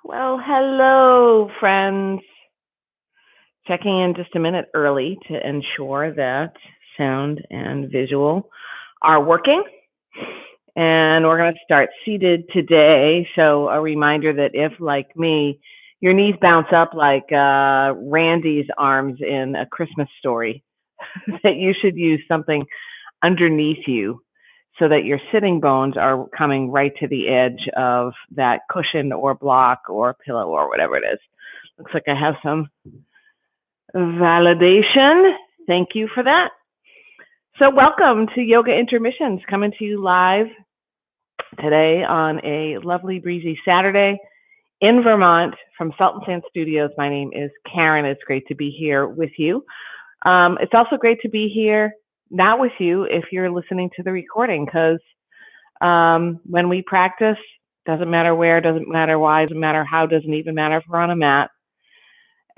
Well, hello, friends. Checking in just a minute early to ensure that sound and visual are working. And we're going to start seated today. So, a reminder that if, like me, your knees bounce up like Randy's arms in A Christmas Story, that you should use something underneath you so that your sitting bones are coming right to the edge of that cushion or block or pillow or whatever it is. Looks like I have some validation. Thank you for that. So welcome to Yoga Intermissions, coming to you live today on a lovely breezy Saturday in Vermont from Salt and Sand Studios. My name is Karen. It's great to be here with you. It's also great to be here not with you if you're listening to the recording, because when we practice, doesn't matter where, doesn't matter why, doesn't matter how, doesn't even matter if we're on a mat.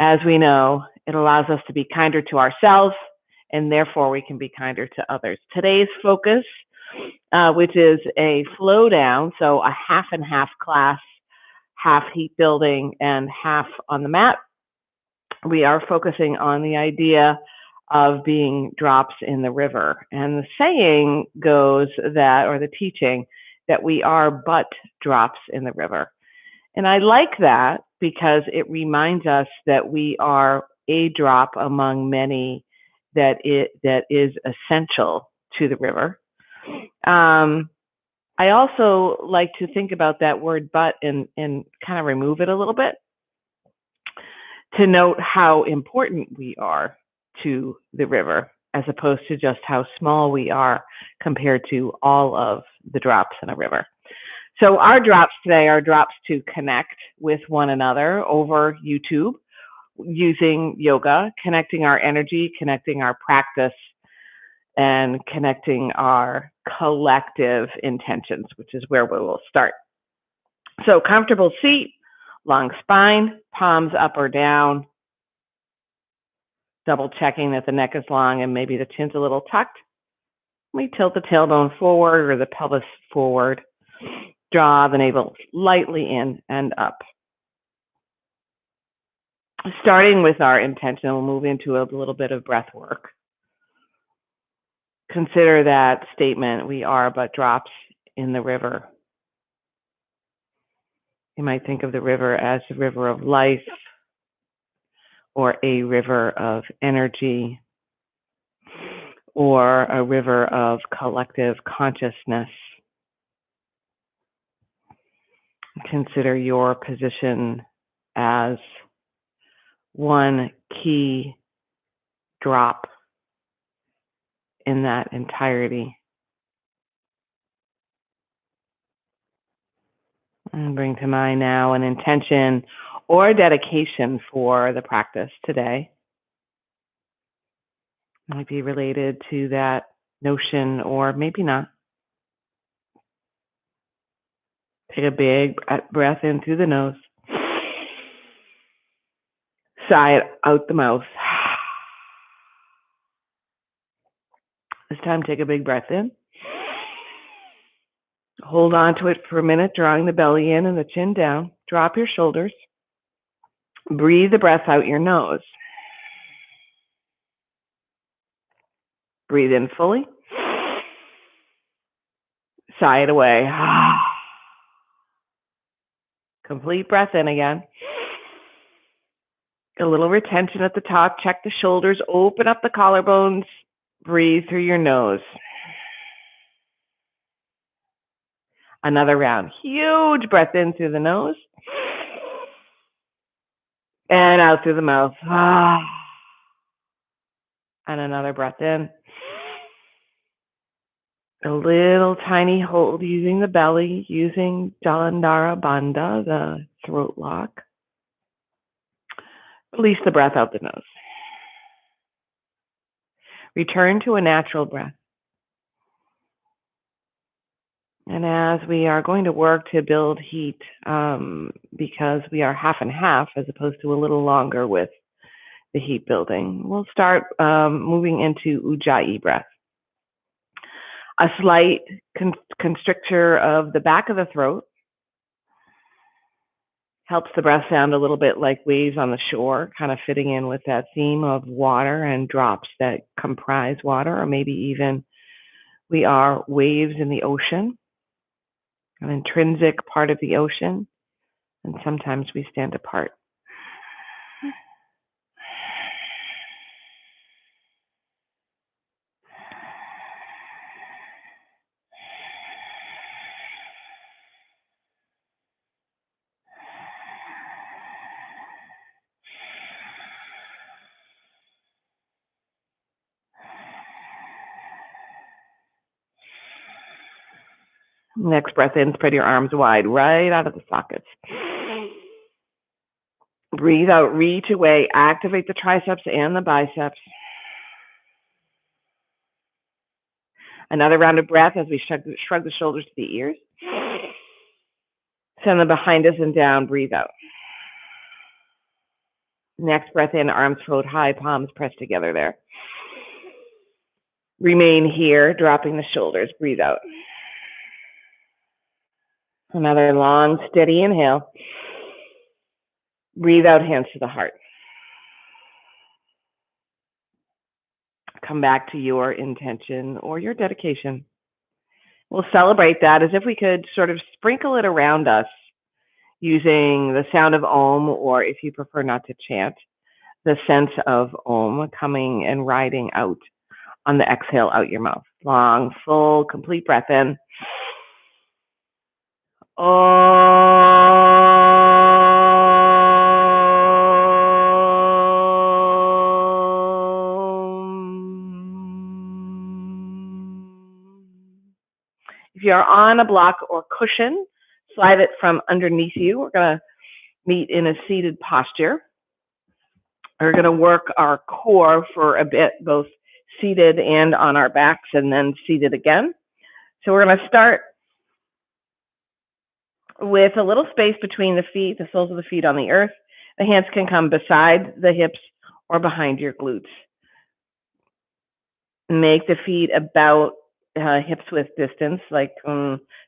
As we know, it allows us to be kinder to ourselves, and therefore we can be kinder to others. Today's focus, which is a flow down, so a half and half class, half heat building and half on the mat. We are focusing on the idea of being drops in the river. And the saying goes that, or the teaching, that we are but drops in the river. And I like that because it reminds us that we are a drop among many that is essential to the river. I also like to think about that word but and kind of remove it a little bit to note how important we are to the river, as opposed to just how small we are compared to all of the drops in a river. So our drops today are drops to connect with one another over YouTube, using yoga, connecting our energy, connecting our practice, and connecting our collective intentions, which is where we will start. So comfortable seat, long spine, palms up or down, double checking that the neck is long and maybe the chin's a little tucked. We tilt the tailbone forward or the pelvis forward. Draw the navel lightly in and up. Starting with our intention, we'll move into a little bit of breath work. Consider that statement, we are but drops in the river. You might think of the river as the river of life or a river of energy or a river of collective consciousness. Consider your position as one key drop in that entirety. And bring to mind now an intention or dedication for the practice today. It might be related to that notion or maybe not. Take a big breath in through the nose. Sigh it out the mouth. This time, take a big breath in. Hold on to it for a minute, drawing the belly in and the chin down. Drop your shoulders. Breathe the breath out your nose. Breathe in fully. Sigh it away. Complete breath in again. A little retention at the top. Check the shoulders. Open up the collarbones. Breathe through your nose. Another round. Huge breath in through the nose. And out through the mouth. And another breath in. A little tiny hold using the belly, using Jalandhara Bandha, the throat lock. Release the breath out the nose. Return to a natural breath. And as we are going to work to build heat, because we are half and half as opposed to a little longer with the heat building, we'll start moving into Ujjayi breath. A slight constrictor of the back of the throat, Helps the breath sound a little bit like waves on the shore, kind of fitting in with that theme of water and drops that comprise water, or maybe even we are waves in the ocean, an intrinsic part of the ocean, and sometimes we stand apart. Next breath in, spread your arms wide, right out of the sockets. Breathe out, reach away, activate the triceps and the biceps. Another round of breath as we shrug the shoulders to the ears. Send them behind us and down, breathe out. Next breath in, arms float high, palms pressed together there. Remain here, dropping the shoulders, breathe out. Another long, steady inhale. Breathe out, hands to the heart. Come back to your intention or your dedication. We'll celebrate that as if we could sort of sprinkle it around us using the sound of Om, or if you prefer not to chant, the sense of Om coming and riding out on the exhale out your mouth. Long, full, complete breath in. If you're on a block or cushion, slide it from underneath you. We're going to meet in a seated posture. We're going to work our core for a bit, both seated and on our backs, and then seated again. So we're going to start with a little space between the feet, the soles of the feet on the earth. The hands can come beside the hips or behind your glutes. Make the feet about hips width distance, like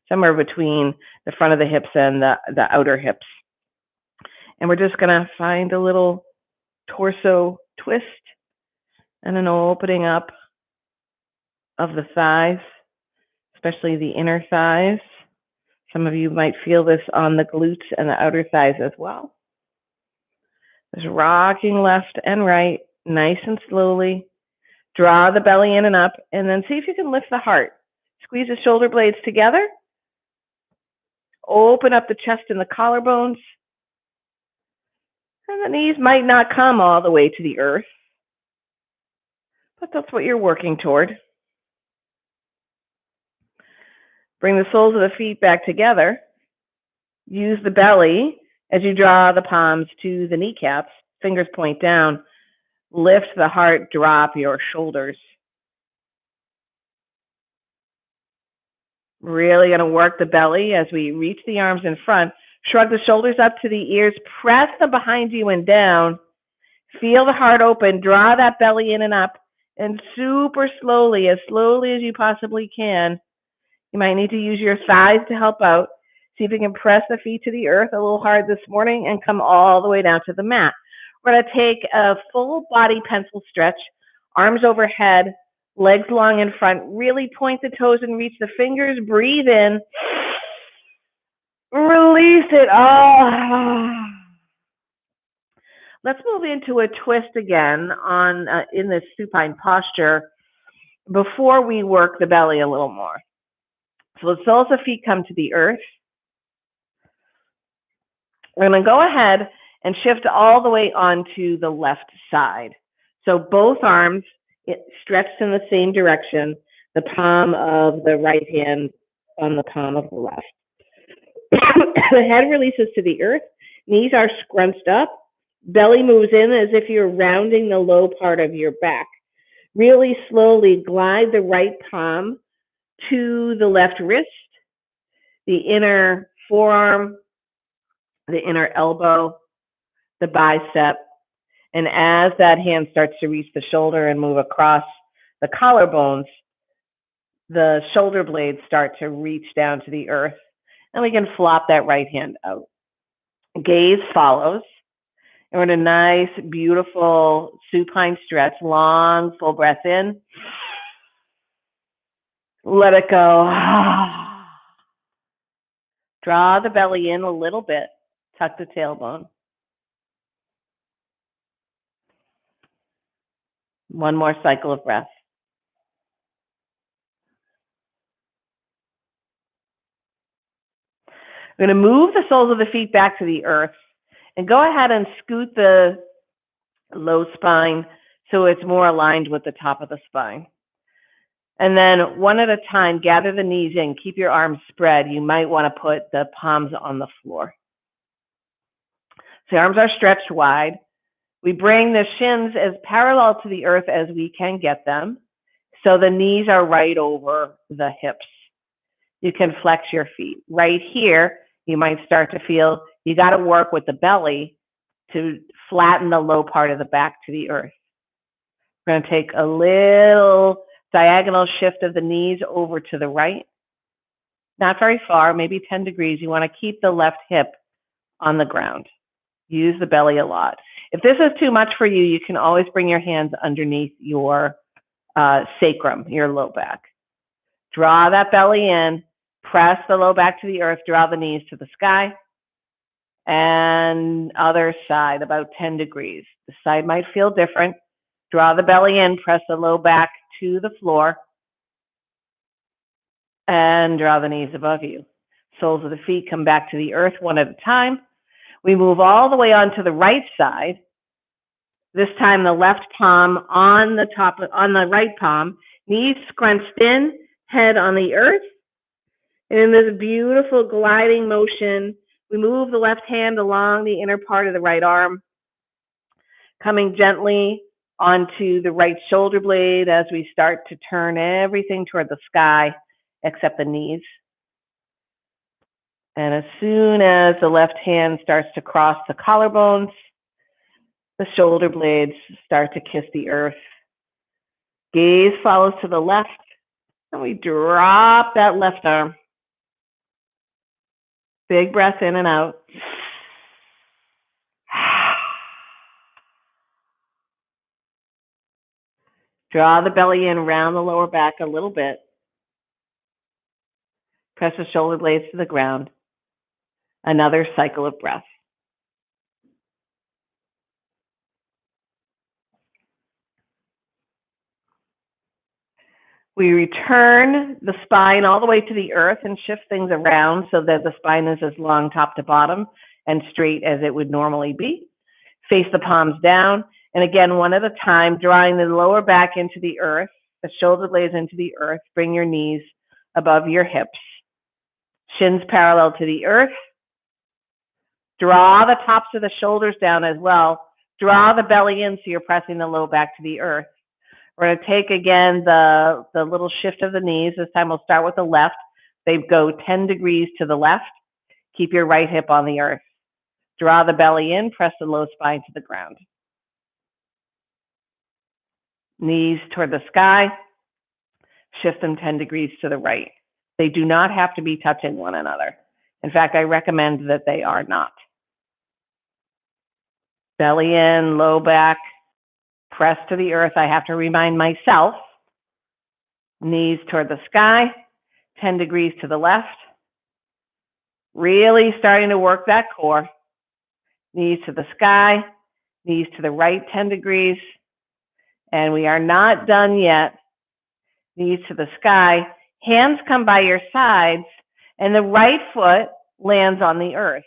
somewhere between the front of the hips and the outer hips. And we're just going to find a little torso twist and an opening up of the thighs, especially the inner thighs. Some of you might feel this on the glutes and the outer thighs as well. Just rocking left and right, nice and slowly. Draw the belly in and up, and then see if you can lift the heart. Squeeze the shoulder blades together. Open up the chest and the collarbones. And the knees might not come all the way to the earth, but that's what you're working toward. Bring the soles of the feet back together. Use the belly as you draw the palms to the kneecaps. Fingers point down. Lift the heart, drop your shoulders. Really going to work the belly as we reach the arms in front. Shrug the shoulders up to the ears. Press them behind you and down. Feel the heart open. Draw that belly in and up. And super slowly, as slowly as you possibly can, you might need to use your thighs to help out. See if you can press the feet to the earth a little hard this morning and come all the way down to the mat. We're going to take a full body pencil stretch, arms overhead, legs long in front. Really point the toes and reach the fingers. Breathe in. Release it. Oh. Let's move into a twist again in this supine posture before we work the belly a little more. So the soles of feet come to the earth. We're going to go ahead and shift all the way onto the left side. So both arms stretched in the same direction, the palm of the right hand on the palm of the left. The head releases to the earth, knees are scrunched up, belly moves in as if you're rounding the low part of your back. Really slowly glide the right palm to the left wrist, the inner forearm, the inner elbow, the bicep, and as that hand starts to reach the shoulder and move across the collarbones, the shoulder blades start to reach down to the earth, and we can flop that right hand out. Gaze follows. And we're in a nice, beautiful supine stretch. Long, full breath in. Let it go. Draw the belly in a little bit. Tuck the tailbone. One more cycle of breath. We're going to move the soles of the feet back to the earth and go ahead and scoot the low spine so it's more aligned with the top of the spine. And then one at a time, gather the knees in, keep your arms spread. You might want to put the palms on the floor. So the arms are stretched wide. We bring the shins as parallel to the earth as we can get them. So the knees are right over the hips. You can flex your feet. Right here, you might start to feel you got to work with the belly to flatten the low part of the back to the earth. We're going to take a little diagonal shift of the knees over to the right. Not very far, maybe 10 degrees. You want to keep the left hip on the ground. Use the belly a lot. If this is too much for you, you can always bring your hands underneath your sacrum, your low back. Draw that belly in, press the low back to the earth, draw the knees to the sky. And other side, about 10 degrees. The side might feel different. Draw the belly in, press the low back to the floor, and draw the knees above you. Soles of the feet come back to the earth one at a time. We move all the way onto the right side. This time the left palm on the top, on the right palm, knees scrunched in, head on the earth. And in this beautiful gliding motion, we move the left hand along the inner part of the right arm, coming gently onto the right shoulder blade as we start to turn everything toward the sky except the knees. And as soon as the left hand starts to cross the collarbones, the shoulder blades start to kiss the earth. Gaze follows to the left, and we drop that left arm. Big breath in and out. Draw the belly in, round the lower back a little bit. Press the shoulder blades to the ground. Another cycle of breath. We return the spine all the way to the earth and shift things around so that the spine is as long top to bottom and straight as it would normally be. Face the palms down. And again, one at a time, drawing the lower back into the earth, the shoulder blades into the earth. Bring your knees above your hips. Shins parallel to the earth. Draw the tops of the shoulders down as well. Draw the belly in so you're pressing the low back to the earth. We're going to take again the little shift of the knees. This time we'll start with the left. They go 10 degrees to the left. Keep your right hip on the earth. Draw the belly in, press the low spine to the ground. Knees toward the sky. Shift them 10 degrees to the right. They do not have to be touching one another. In fact, I recommend that they are not. Belly in, low back. Press to the earth. I have to remind myself. Knees toward the sky, 10 degrees to the left. Really starting to work that core. Knees to the sky, knees to the right, 10 degrees. And we are not done yet. Knees to the sky. Hands come by your sides, and the right foot lands on the earth.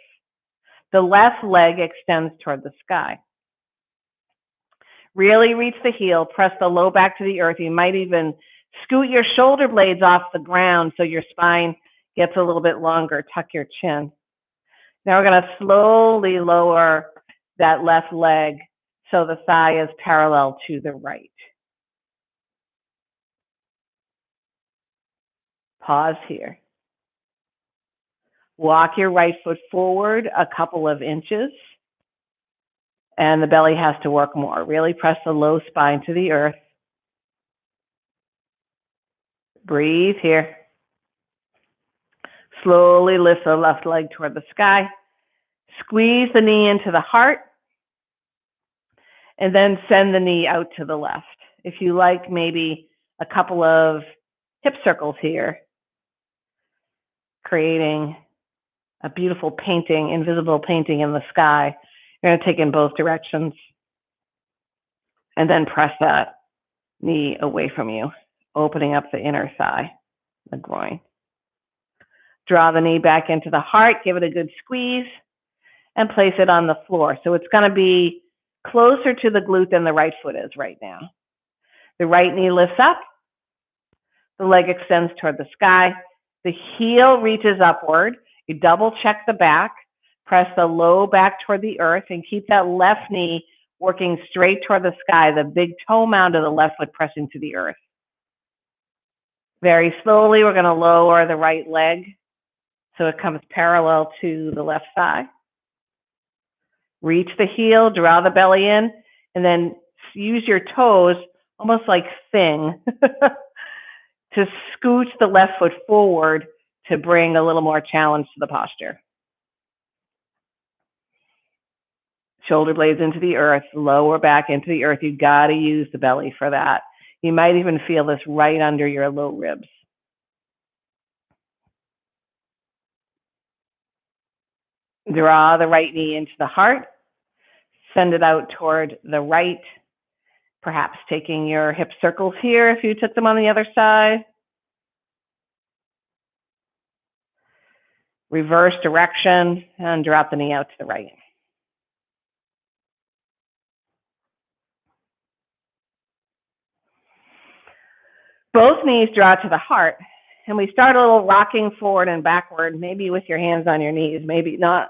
The left leg extends toward the sky. Really reach the heel, press the low back to the earth. You might even scoot your shoulder blades off the ground so your spine gets a little bit longer. Tuck your chin. Now we're going to slowly lower that left leg so the thigh is parallel to the right. Pause here. Walk your right foot forward a couple of inches. And the belly has to work more. Really press the low spine to the earth. Breathe here. Slowly lift the left leg toward the sky. Squeeze the knee into the heart, and then send the knee out to the left. If you like, maybe a couple of hip circles here, creating a beautiful painting, invisible painting in the sky. You're going to take in both directions, and then press that knee away from you, opening up the inner thigh, the groin. Draw the knee back into the heart, give it a good squeeze, and place it on the floor. So it's going to be closer to the glute than the right foot is right now. The right knee lifts up, the leg extends toward the sky, the heel reaches upward, you double check the back, press the low back toward the earth, and keep that left knee working straight toward the sky, the big toe mound of the left foot pressing to the earth. Very slowly, we're going to lower the right leg so it comes parallel to the left thigh. Reach the heel, draw the belly in, and then use your toes almost like thing to scooch the left foot forward to bring a little more challenge to the posture. Shoulder blades into the earth, lower back into the earth. You got to use the belly for that. You might even feel this right under your low ribs. Draw the right knee into the heart. Send it out toward the right, perhaps taking your hip circles here if you took them on the other side. Reverse direction and drop the knee out to the right. Both knees draw to the heart, and we start a little rocking forward and backward, maybe with your hands on your knees, maybe not,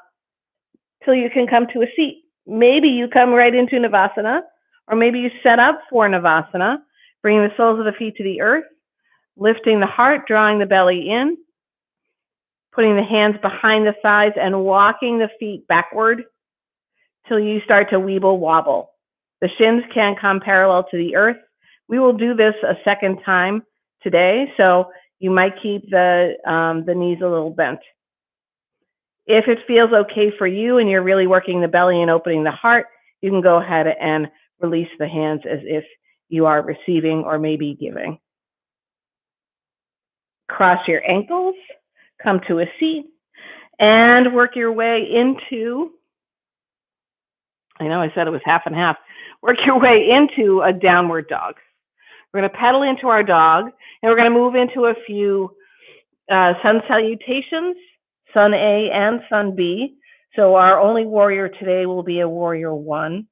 till you can come to a seat. Maybe you come right into Navasana, or maybe you set up for Navasana, bringing the soles of the feet to the earth, lifting the heart, drawing the belly in, putting the hands behind the thighs and walking the feet backward till you start to weeble wobble. The shins can come parallel to the earth. We will do this a second time today, so you might keep the knees a little bent. If it feels okay for you and you're really working the belly and opening the heart, you can go ahead and release the hands as if you are receiving or maybe giving. Cross your ankles, come to a seat, and work your way into, I know I said it was half and half, work your way into a downward dog. We're going to pedal into our dog, and we're going to move into a few sun salutations, sun A and sun B. So our only warrior today will be a warrior 1.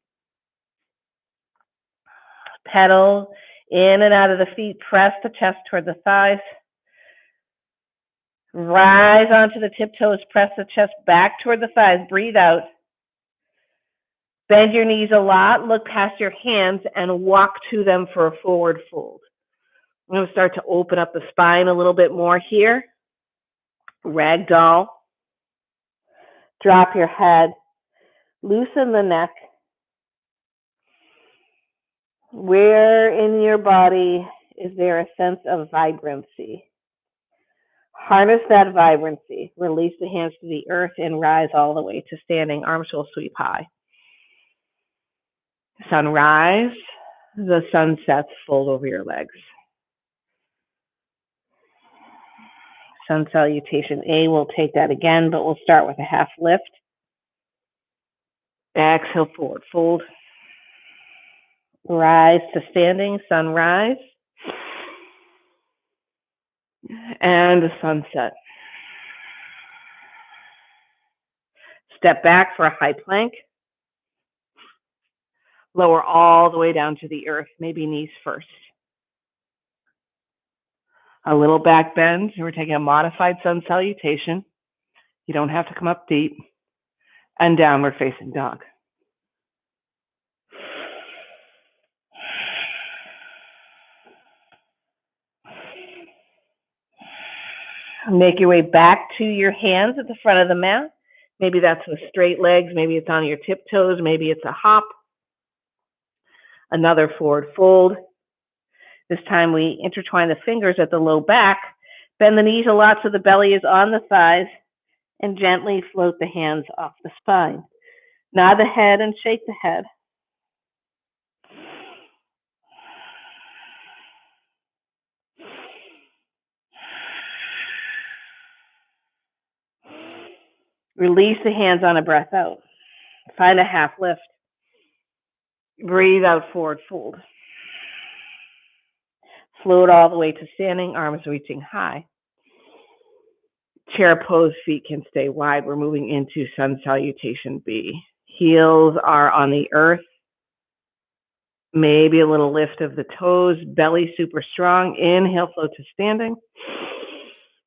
Pedal in and out of the feet, press the chest toward the thighs. Rise onto the tiptoes, press the chest back toward the thighs, breathe out. Bend your knees a lot, look past your hands and walk to them for a forward fold. I'm going to start to open up the spine a little bit more here. Ragdoll. Drop your head. Loosen the neck. Where in your body is there a sense of vibrancy? Harness that vibrancy. Release the hands to the earth and rise all the way to standing. Arms will sweep high. Sunrise. The sun sets, fold over your legs. Sun salutation A, we'll take that again, but we'll start with a half lift. Exhale, forward fold. Rise to standing, sunrise. And the sunset. Step back for a high plank. Lower all the way down to the earth, maybe knees first. A little back bend. We're taking a modified sun salutation. You don't have to come up deep. And downward facing dog. Make your way back to your hands at the front of the mat. Maybe that's with straight legs. Maybe it's on your tiptoes. Maybe it's a hop. Another forward fold. This time we intertwine the fingers at the low back. Bend the knees a lot so the belly is on the thighs. and gently float the hands off the spine. Nod the head and shake the head. Release the hands on a breath out. Find a half lift. Breathe out, forward fold. Float all the way to standing, arms reaching high. Chair pose, feet can stay wide. We're moving into sun salutation B. Heels are on the earth. Maybe a little lift of the toes, belly super strong. Inhale, float to standing.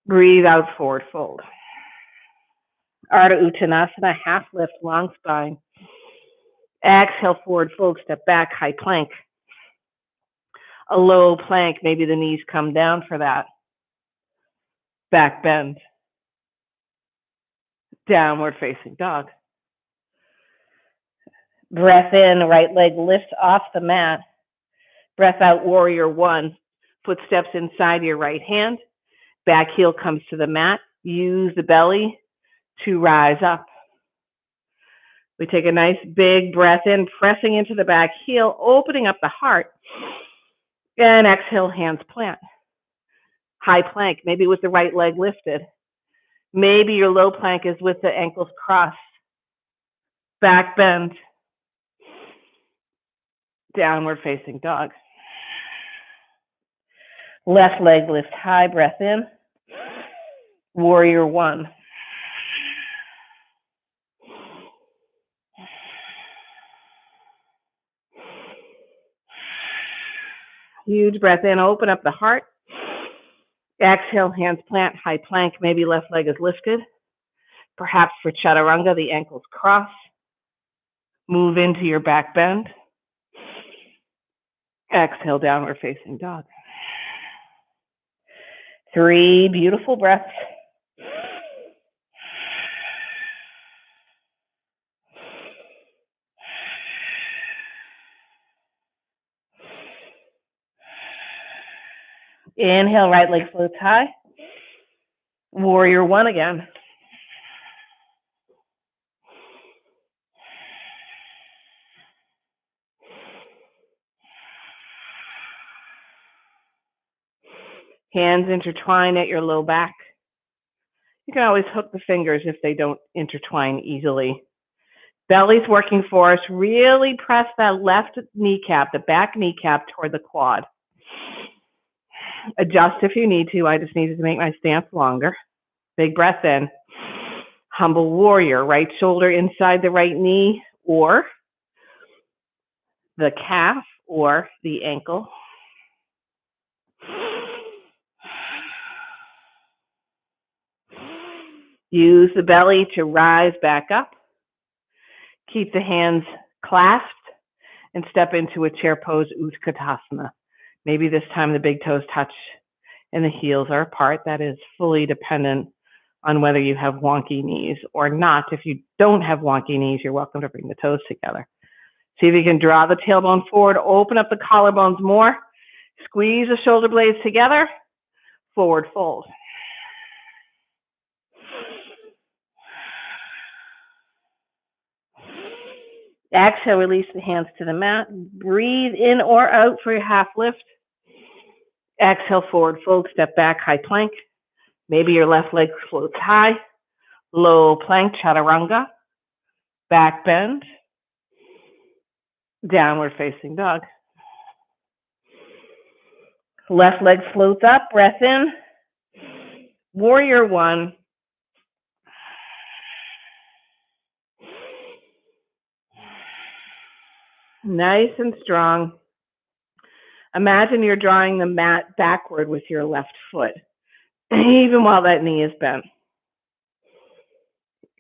Breathe out, forward fold. Ardha Uttanasana, half lift, long spine. Exhale, forward fold, step back, high plank. A low plank, maybe the knees come down for that. Back bend. Downward facing dog. Breath in, right leg lifts off the mat. Breath out, warrior one. Footsteps inside your right hand. Back heel comes to the mat. Use the belly to rise up. We take a nice big breath in, pressing into the back heel, opening up the heart. And exhale, hands plant. High plank, maybe with the right leg lifted. Maybe your low plank is with the ankles crossed. Back bend. Downward facing dog. Left leg lifts high, breath in. Warrior one. Huge breath in, open up the heart. Exhale, hands plant, high plank, maybe left leg is lifted. Perhaps for chaturanga, the ankles cross. Move into your back bend. Exhale, downward facing dog. 3 beautiful breaths. Inhale, right leg floats high. Warrior one again. Hands intertwine at your low back. You can always hook the fingers if they don't intertwine easily. Belly's working for us. Really press that left kneecap, the back kneecap toward the quad. Adjust if you need to. I just needed to make my stance longer. Big breath in. Humble warrior, right shoulder inside the right knee or the calf or the ankle. Use the belly to rise back up. Keep the hands clasped and step into a chair pose, Utkatasana. Maybe this time the big toes touch and the heels are apart. That is fully dependent on whether you have wonky knees or not. If you don't have wonky knees, you're welcome to bring the toes together. See if you can draw the tailbone forward, open up the collarbones more, squeeze the shoulder blades together, forward fold. Exhale, release the hands to the mat. Breathe in or out for your half lift. Exhale, forward fold, step back, high plank. Maybe your left leg floats high. Low plank, chaturanga. Back bend. Downward facing dog. Left leg floats up, breath in. Warrior one. Nice and strong. Imagine you're drawing the mat backward with your left foot, even while that knee is bent.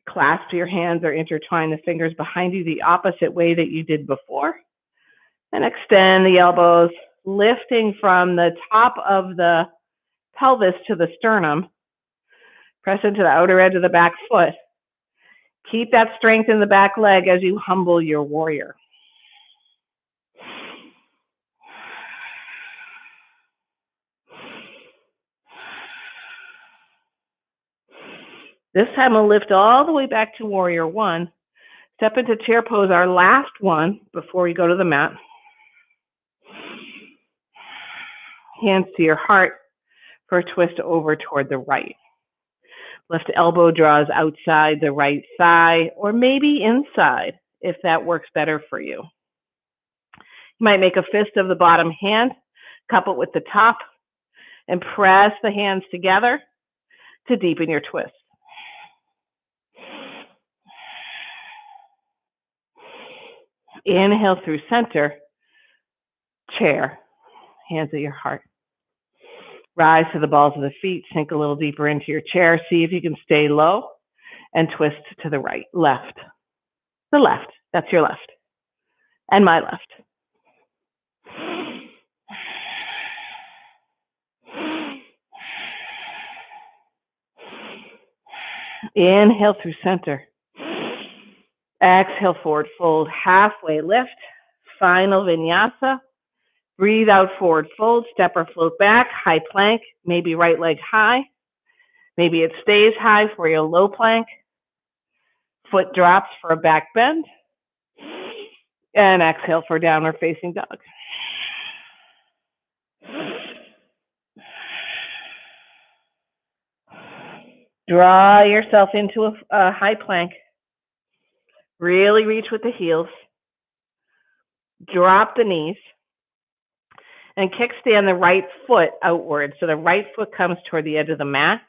Clasp your hands or intertwine the fingers behind you the opposite way that you did before. And extend the elbows, lifting from the top of the pelvis to the sternum. Press into the outer edge of the back foot. Keep that strength in the back leg as you humble your warrior. This time we'll lift all the way back to warrior one. Step into chair pose, our last one before we go to the mat. Hands to your heart for a twist over toward the right. Left elbow draws outside the right thigh, or maybe inside, if that works better for you. You might make a fist of the bottom hand, cup it with the top, and press the hands together to deepen your twist. Inhale through center, chair, hands at your heart. Rise to the balls of the feet, sink a little deeper into your chair. See if you can stay low and twist to the right, left. The left, that's your left, and my left. Inhale through center. Exhale, forward fold, halfway lift, final vinyasa. Breathe out, forward fold, step or float back, high plank, maybe right leg high. Maybe it stays high for your low plank. Foot drops for a back bend. And exhale for downward facing dog. Draw yourself into a high plank. Really reach with the heels. Drop the knees. And kickstand the right foot outward. So the right foot comes toward the edge of the mat,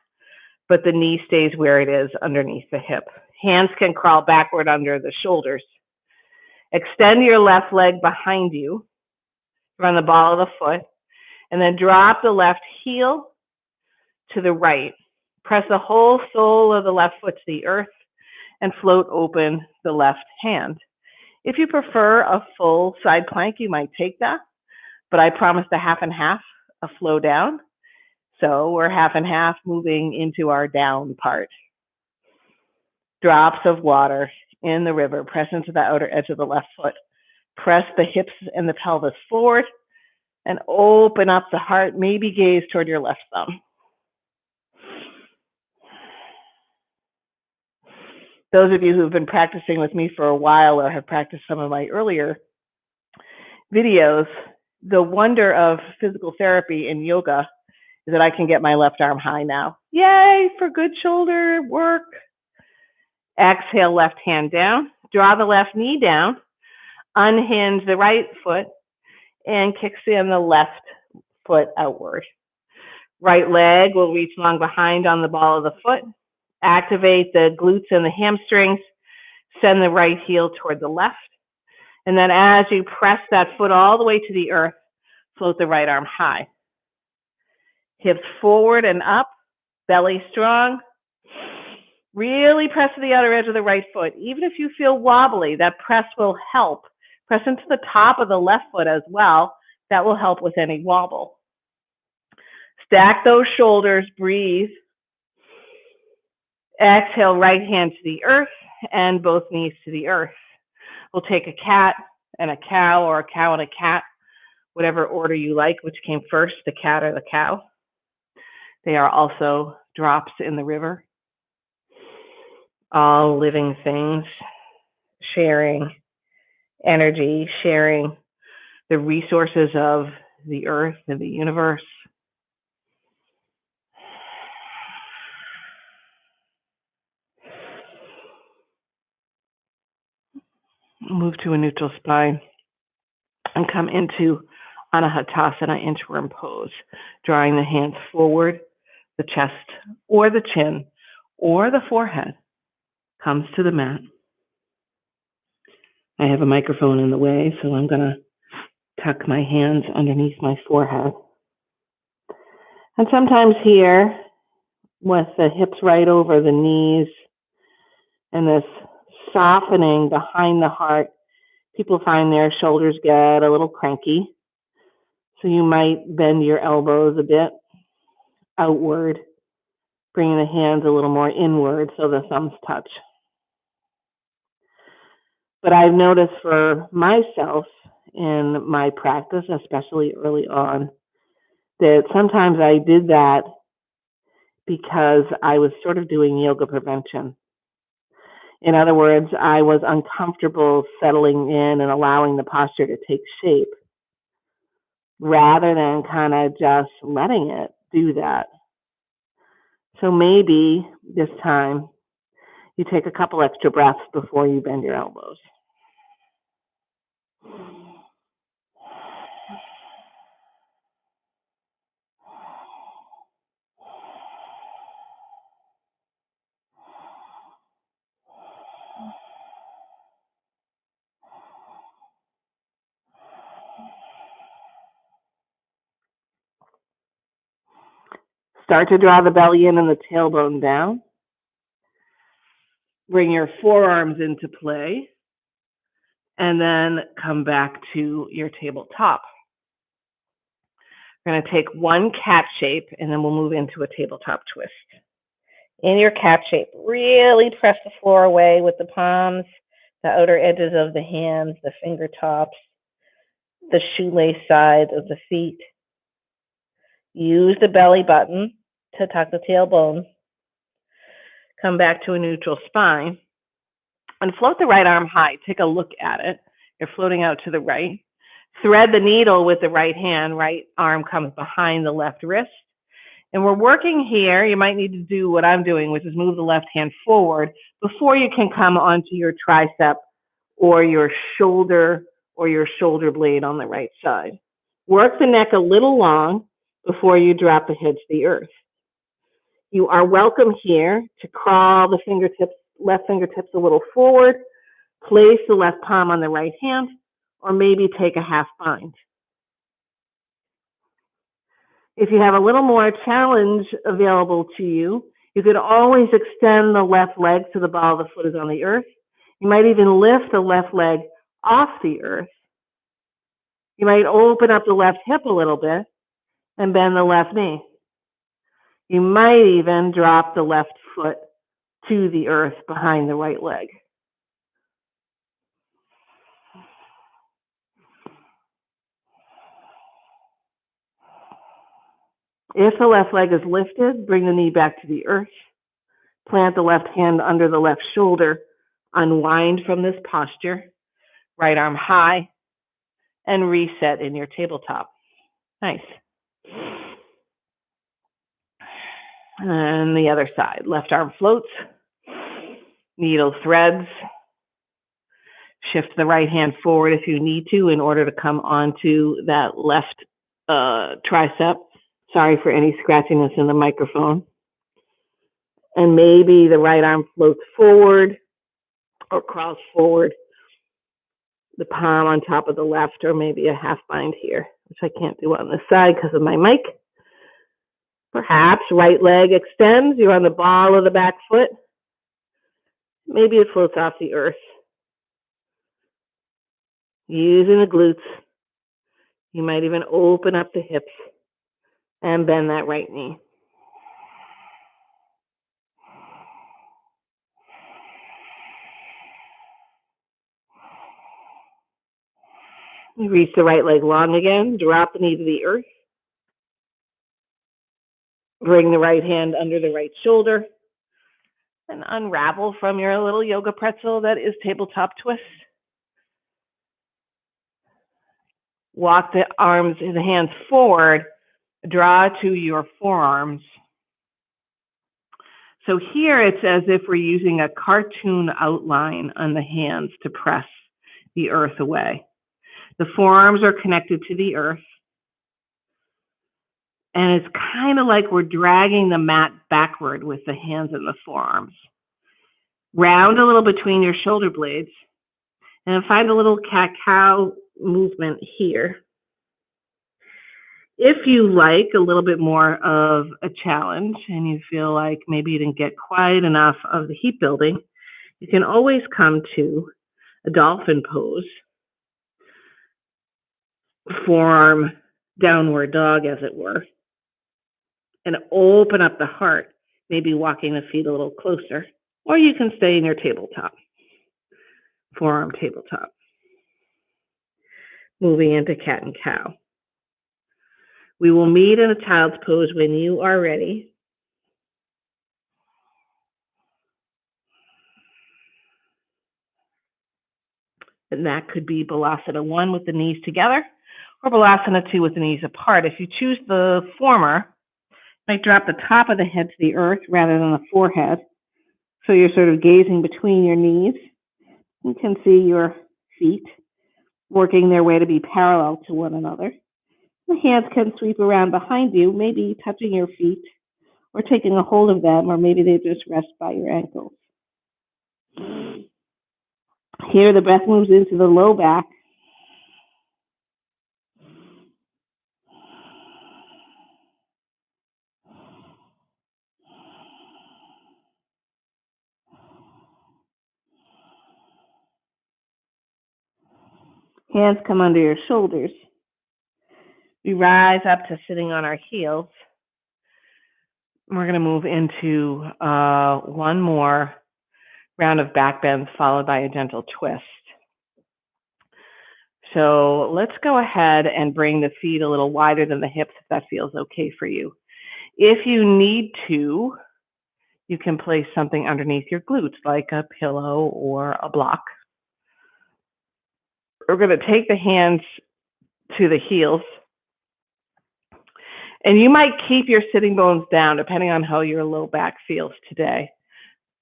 but the knee stays where it is underneath the hip. Hands can crawl backward under the shoulders. Extend your left leg behind you. Run the ball of the foot. And then drop the left heel to the right. Press the whole sole of the left foot to the earth and float open the left hand. If you prefer a full side plank, you might take that. But I promised a half and half, a flow down. So we're half and half moving into our down part. Drops of water in the river. Press into the outer edge of the left foot. Press the hips and the pelvis forward and open up the heart. Maybe gaze toward your left thumb. Those of you who've been practicing with me for a while or have practiced some of my earlier videos, the wonder of physical therapy in yoga is that I can get my left arm high now. Yay for good shoulder work. Exhale, left hand down. Draw the left knee down. Unhinge the right foot and kickstand the left foot outward. Right leg will reach long behind on the ball of the foot. Activate the glutes and the hamstrings. Send the right heel toward the left. And then as you press that foot all the way to the earth, float the right arm high. Hips forward and up, belly strong. Really press to the outer edge of the right foot. Even if you feel wobbly, that press will help. Press into the top of the left foot as well. That will help with any wobble. Stack those shoulders, breathe. Exhale, right hand to the earth and both knees to the earth. We'll take a cat and a cow, or a cow and a cat, whatever order you like, which came first, the cat or the cow. They are also drops in the river. All living things sharing energy, sharing the resources of the earth and the universe. Move to a neutral spine and come into Anahatasana, inchworm pose, drawing the hands forward, the chest or the chin or the forehead comes to the mat. I have a microphone in the way, so I'm going to tuck my hands underneath my forehead. And sometimes here, with the hips right over the knees and this softening behind the heart, people find their shoulders get a little cranky. So you might bend your elbows a bit outward, bringing the hands a little more inward so the thumbs touch. But I've noticed for myself in my practice, especially early on, that sometimes I did that because I was sort of doing yoga prevention. In other words, I was uncomfortable settling in and allowing the posture to take shape rather than kind of just letting it do that. So maybe this time you take a couple extra breaths before you bend your elbows. Start to draw the belly in and the tailbone down. Bring your forearms into play, and then come back to your tabletop. We're going to take one cat shape, and then we'll move into a tabletop twist. In your cat shape, really press the floor away with the palms, the outer edges of the hands, the finger tops, the shoelace sides of the feet. Use the belly button to tuck the tailbone. Come back to a neutral spine and float the right arm high. Take a look at it. You're floating out to the right. Thread the needle with the right hand. Right arm comes behind the left wrist. And we're working here. You might need to do what I'm doing, which is move the left hand forward before you can come onto your tricep or your shoulder blade on the right side. Work the neck a little long before you drop the head to the earth. You are welcome here to crawl the left fingertips a little forward, place the left palm on the right hand, or maybe take a half bind. If you have a little more challenge available to you, you could always extend the left leg so the ball of the foot is on the earth. You might even lift the left leg off the earth. You might open up the left hip a little bit and bend the left knee. You might even drop the left foot to the earth behind the right leg. If the left leg is lifted, bring the knee back to the earth. Plant the left hand under the left shoulder. Unwind from this posture. Right arm high. And reset in your tabletop. Nice. And the other side. Left arm floats. Needle threads. Shift the right hand forward if you need to in order to come onto that left tricep. Sorry for any scratchiness in the microphone. And maybe the right arm floats forward or crawls forward. The palm on top of the left, or maybe a half bind here, which I can't do on this side because of my mic. Perhaps right leg extends. You're on the ball of the back foot. Maybe it floats off the earth. Using the glutes. You might even open up the hips and bend that right knee. You reach the right leg long again. Drop the knee to the earth. Bring the right hand under the right shoulder. And unravel from your little yoga pretzel that is tabletop twist. Walk the hands forward. Draw to your forearms. So here it's as if we're using a cartoon outline on the hands to press the earth away. The forearms are connected to the earth. And it's kind of like we're dragging the mat backward with the hands and the forearms. Round a little between your shoulder blades. And find a little cat-cow movement here. If you like a little bit more of a challenge and you feel like maybe you didn't get quite enough of the heat building, you can always come to a dolphin pose. Forearm downward dog, as it were. And open up the heart, maybe walking the feet a little closer. Or you can stay in your tabletop. Forearm tabletop. Moving into cat and cow. We will meet in a child's pose when you are ready. And that could be Balasana 1 with the knees together or Balasana 2 with the knees apart. If you choose the former, you might drop the top of the head to the earth rather than the forehead. So you're sort of gazing between your knees. You can see your feet working their way to be parallel to one another. The hands can sweep around behind you, maybe touching your feet or taking a hold of them, or maybe they just rest by your ankles. Here, the breath moves into the low back. Hands come under your shoulders. We rise up to sitting on our heels. We're going to move into one more round of back bends followed by a gentle twist. So let's go ahead and bring the feet a little wider than the hips if that feels okay for you. If you need to, you can place something underneath your glutes like a pillow or a block. We're going to take the hands to the heels. And you might keep your sitting bones down depending on how your low back feels today.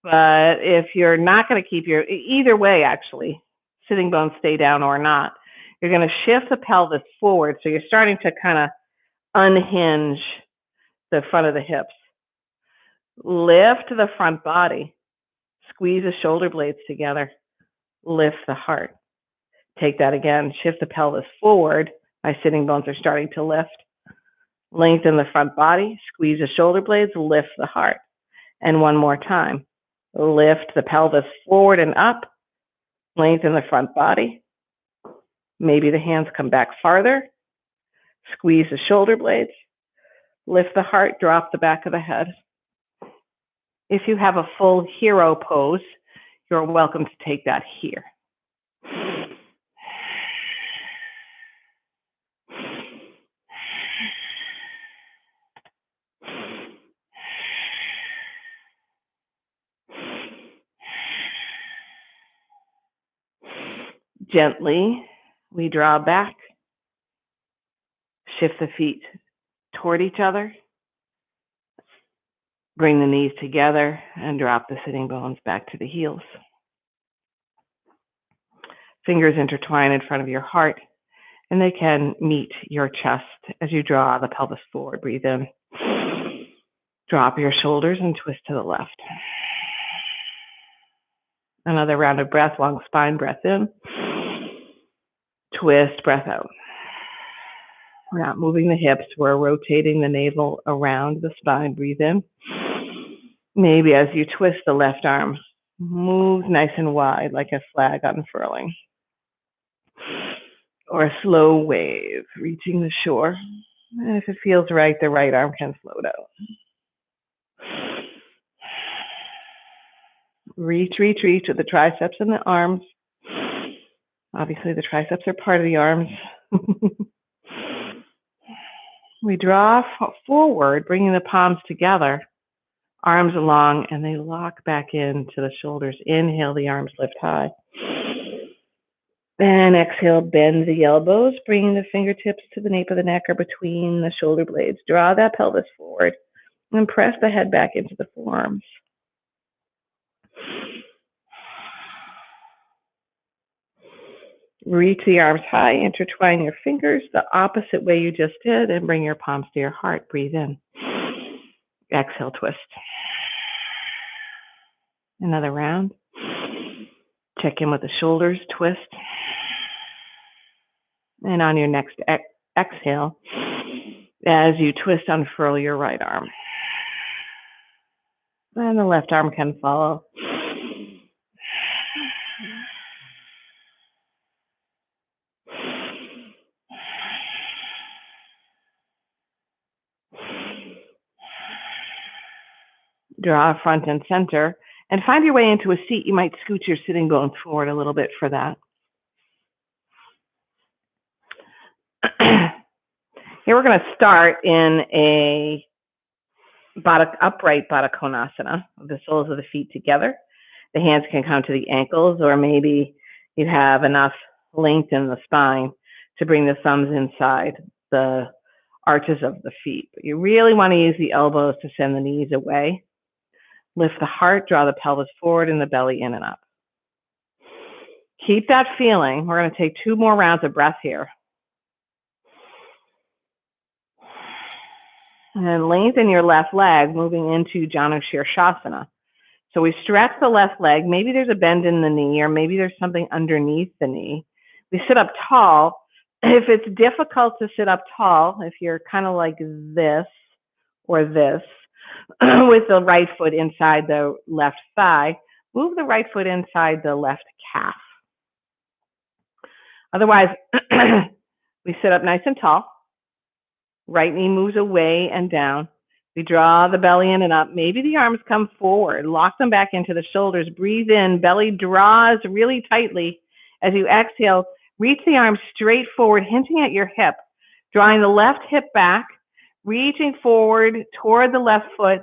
But if you're not going to keep your, either way actually, sitting bones stay down or not, you're going to shift the pelvis forward. So you're starting to kind of unhinge the front of the hips. Lift the front body. Squeeze the shoulder blades together. Lift the heart. Take that again. Shift the pelvis forward. My sitting bones are starting to lift. Lengthen the front body. Squeeze the shoulder blades. Lift the heart. And one more time. Lift the pelvis forward and up. Lengthen the front body. Maybe the hands come back farther. Squeeze the shoulder blades. Lift the heart. Drop the back of the head. If you have a full hero pose, you're welcome to take that here. Gently, we draw back, shift the feet toward each other, bring the knees together, and drop the sitting bones back to the heels. Fingers intertwine in front of your heart, and they can meet your chest as you draw the pelvis forward. Breathe in. Drop your shoulders and twist to the left. Another round of breath, long spine, breath in. Twist, breath out. We're not moving the hips. We're rotating the navel around the spine. Breathe in. Maybe as you twist the left arm, move nice and wide like a flag unfurling. Or a slow wave reaching the shore. And if it feels right, the right arm can float out. Reach, reach, reach with the triceps and the arms. Obviously, the triceps are part of the arms. We draw forward, bringing the palms together, arms along, and they lock back into the shoulders. Inhale, the arms lift high. And exhale, bend the elbows, bringing the fingertips to the nape of the neck or between the shoulder blades. Draw that pelvis forward and press the head back into the forearms. Reach the arms high, intertwine your fingers the opposite way you just did, and bring your palms to your heart. Breathe in. Exhale, twist. Another round. Check in with the shoulders, twist. And on your next exhale, as you twist, unfurl your right arm. And the left arm can follow. Draw front and center, and find your way into a seat. You might scoot your sitting bones forward a little bit for that. Here we're going to start in a upright Baddha Konasana, with the soles of the feet together. The hands can come to the ankles, or maybe you have enough length in the spine to bring the thumbs inside the arches of the feet. But you really want to use the elbows to send the knees away. Lift the heart, draw the pelvis forward and the belly in and up. Keep that feeling. We're going to take 2 more rounds of breath here. And then lengthen your left leg, moving into Janu Shirshasana. So we stretch the left leg. Maybe there's a bend in the knee, or maybe there's something underneath the knee. We sit up tall. If it's difficult to sit up tall, if you're kind of like this or this, with the right foot inside the left thigh, move the right foot inside the left calf. Otherwise, we sit up nice and tall. Right knee moves away and down. We draw the belly in and up. Maybe the arms come forward. Lock them back into the shoulders. Breathe in. Belly draws really tightly. As you exhale, reach the arms straight forward, hinting at your hip. Drawing the left hip back, reaching forward toward the left foot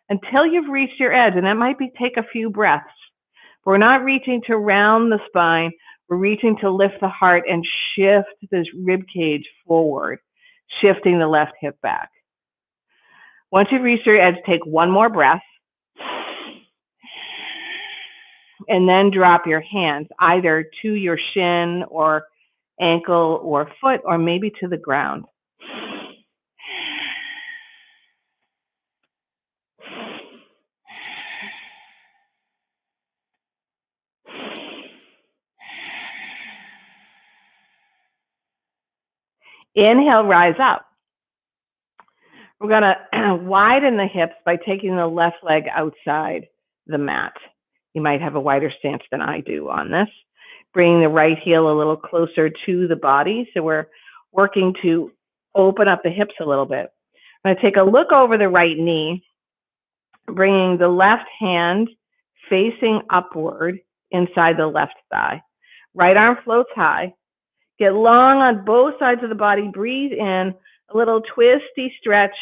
until you've reached your edge. And that might take a few breaths. We're not reaching to round the spine. We're reaching to lift the heart and shift this rib cage forward, shifting the left hip back. Once you've reached your edge, take 1 more breath. And then drop your hands either to your shin or ankle or foot, or maybe to the ground. Inhale, rise up. We're going to widen the hips by taking the left leg outside the mat. You might have a wider stance than I do on this. Bringing the right heel a little closer to the body. So we're working to open up the hips a little bit. I'm going to take a look over the right knee, bringing the left hand facing upward inside the left thigh. Right arm floats high. Get long on both sides of the body. Breathe in, a little twisty stretch.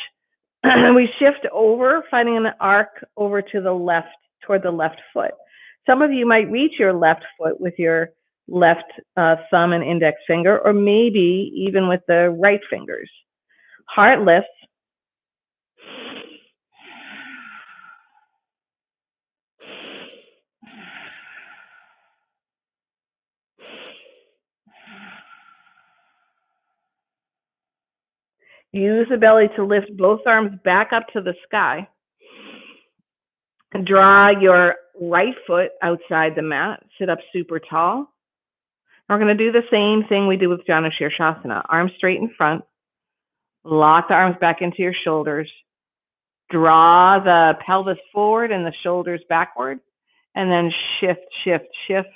We shift over, finding an arc over to the left, toward the left foot. Some of you might reach your left foot with your left thumb and index finger, or maybe even with the right fingers. Heart lifts. Use the belly to lift both arms back up to the sky. Draw your right foot outside the mat. Sit up super tall. We're going to do the same thing we did with Janu Shirshasana. Arms straight in front. Lock the arms back into your shoulders. Draw the pelvis forward and the shoulders backward. And then shift, shift, shift.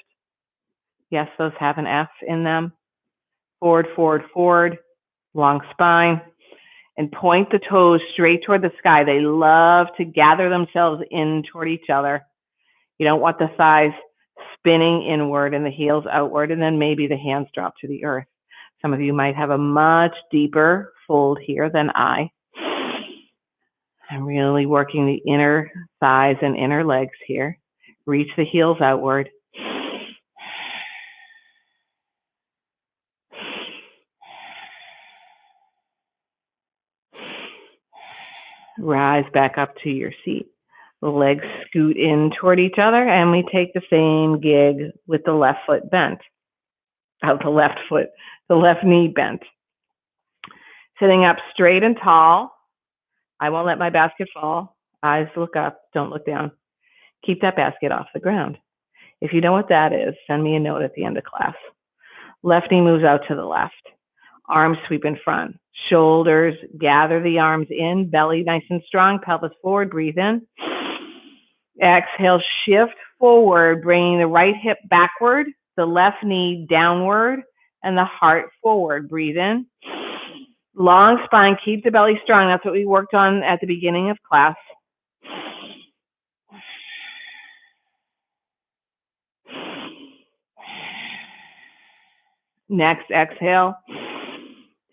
Yes, those have an F in them. Forward, forward, forward. Long spine. And point the toes straight toward the sky. They love to gather themselves in toward each other. You don't want the thighs spinning inward and the heels outward, and then maybe the hands drop to the earth. Some of you might have a much deeper fold here than I. I'm really working the inner thighs and inner legs here. Reach the heels outward. Rise back up to your seat. The legs scoot in toward each other, and we take the same gig with the left foot bent. The left knee bent. Sitting up straight and tall. I won't let my basket fall. Eyes look up, don't look down. Keep that basket off the ground. If you know what that is, send me a note at the end of class. Left knee moves out to the left. Arms sweep in front. Shoulders, gather the arms in. Belly nice and strong. Pelvis forward. Breathe in. Exhale, shift forward, bringing the right hip backward, the left knee downward, and the heart forward. Breathe in. Long spine. Keep the belly strong. That's what we worked on at the beginning of class. Next exhale,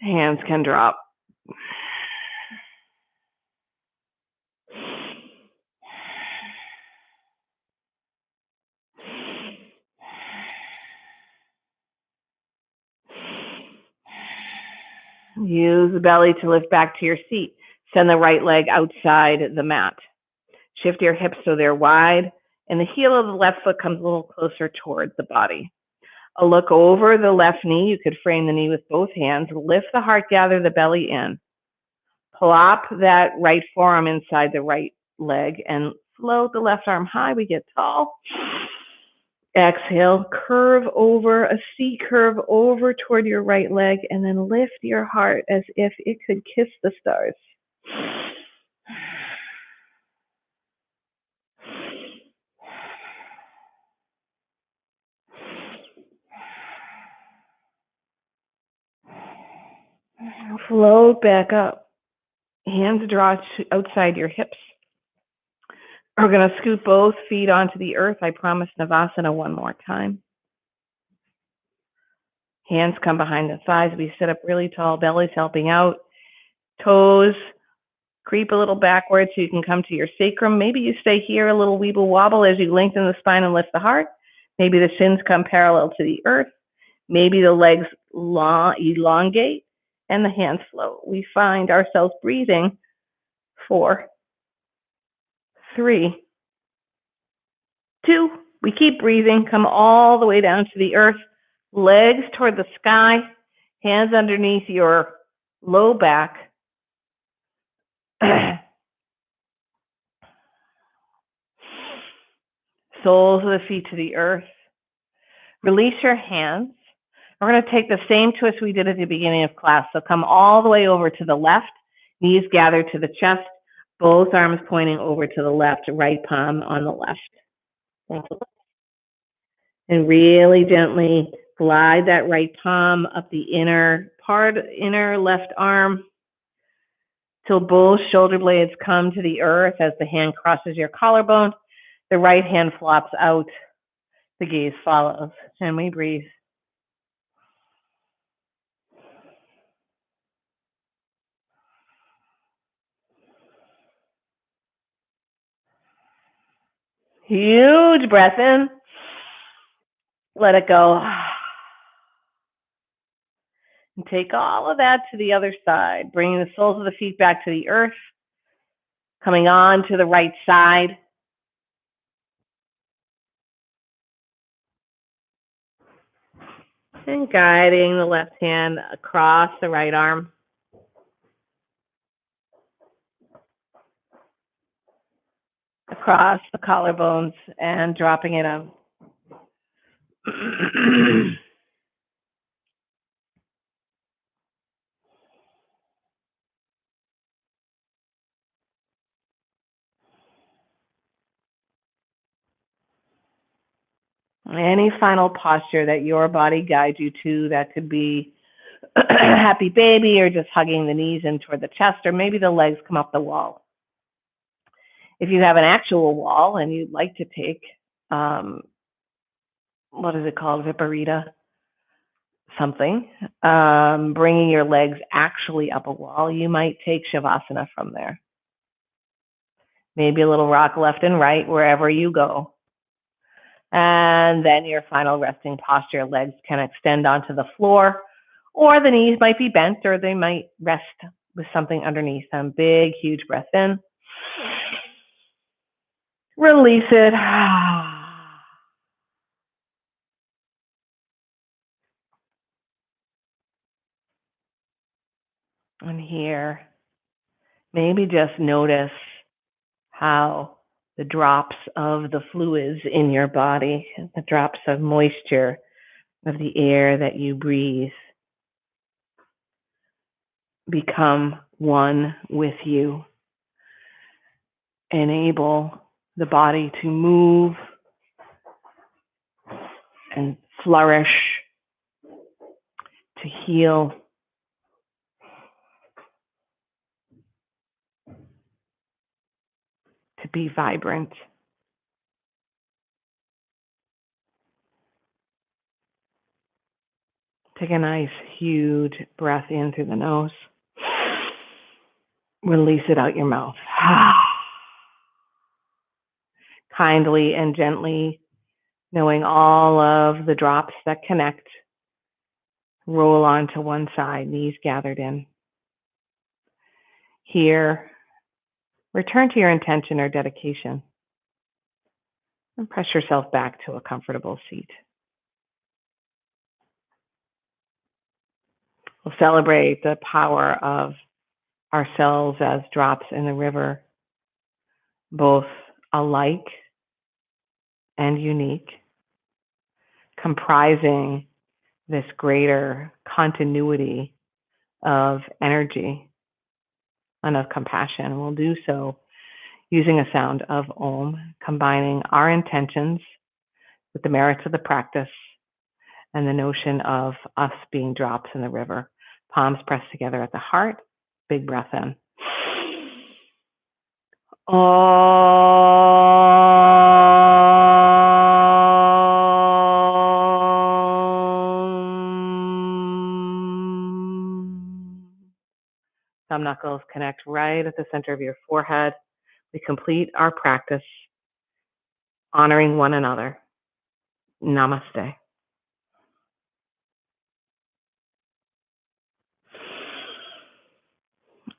hands can drop. Use the belly to lift back to your seat. Send the right leg outside the mat. Shift your hips so they're wide, and the heel of the left foot comes a little closer towards the body. A look over the left knee. You could frame the knee with both hands. Lift the heart, gather the belly in. Plop that right forearm inside the right leg and float the left arm high. We get tall. Exhale, curve over, a C curve over toward your right leg, and then lift your heart as if it could kiss the stars. Float back up. Hands draw outside your hips. We're going to scoot both feet onto the earth. I promise Navasana one more time. Hands come behind the thighs. We sit up really tall. Belly's helping out. Toes creep a little backwards so you can come to your sacrum. Maybe you stay here, a little weeble wobble as you lengthen the spine and lift the heart. Maybe the shins come parallel to the earth. Maybe the legs elongate and the hands float. We find ourselves breathing. 4, 3, 2. We keep breathing. Come all the way down to the earth. Legs toward the sky. Hands underneath your low back. Soles of the feet to the earth. Release your hands. We're going to take the same twist we did at the beginning of class. So come all the way over to the left. Knees gathered to the chest. Both arms pointing over to the left. Right palm on the left. And really gently glide that right palm up the inner left arm till both shoulder blades come to the earth as the hand crosses your collarbone. The right hand flops out. The gaze follows. And we breathe. Huge breath in. Let it go. And take all of that to the other side, bringing the soles of the feet back to the earth, coming on to the right side. And guiding the left hand across the right arm. Across the collarbones and dropping it out. Any final posture that your body guides you to, that could be happy baby or just hugging the knees in toward the chest, or maybe the legs come up the wall. If you have an actual wall and you'd like to take, what is it called, Viparita? Something, bringing your legs actually up a wall, you might take Shavasana from there. Maybe a little rock left and right wherever you go. And then your final resting posture, legs can extend onto the floor, or the knees might be bent, or they might rest with something underneath them. Big, huge breath in. Release it. And here, maybe just notice how the drops of the fluids in your body, the drops of moisture of the air that you breathe, become one with you. Enable the body to move and flourish, to heal, to be vibrant. Take a nice, huge breath in through the nose. Release it out your mouth. Kindly and gently, knowing all of the drops that connect. Roll onto one side, knees gathered in. Here, return to your intention or dedication and press yourself back to a comfortable seat. We'll celebrate the power of ourselves as drops in the river, both alike and unique, comprising this greater continuity of energy and of compassion. We'll do so using a sound of Om, combining our intentions with the merits of the practice and the notion of us being drops in the river. Palms pressed together at the heart, big breath in. Thumb knuckles connect right at the center of your forehead. We complete our practice honoring one another. Namaste.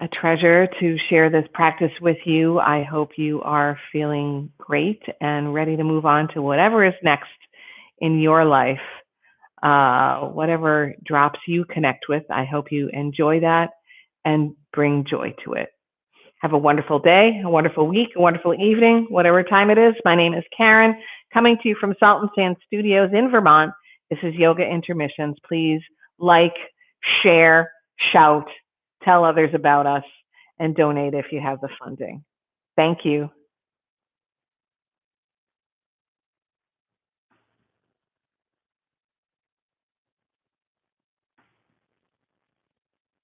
A treasure to share this practice with you. I hope you are feeling great and ready to move on to whatever is next in your life. Whatever drops you connect with, I hope you enjoy that and bring joy to it. Have a wonderful day, a wonderful week, a wonderful evening, whatever time it is. My name is Karen, coming to you from Salt and Sand Studios in Vermont. This is Yoga Intermissions. Please like, share, shout, tell others about us, and donate if you have the funding. Thank you.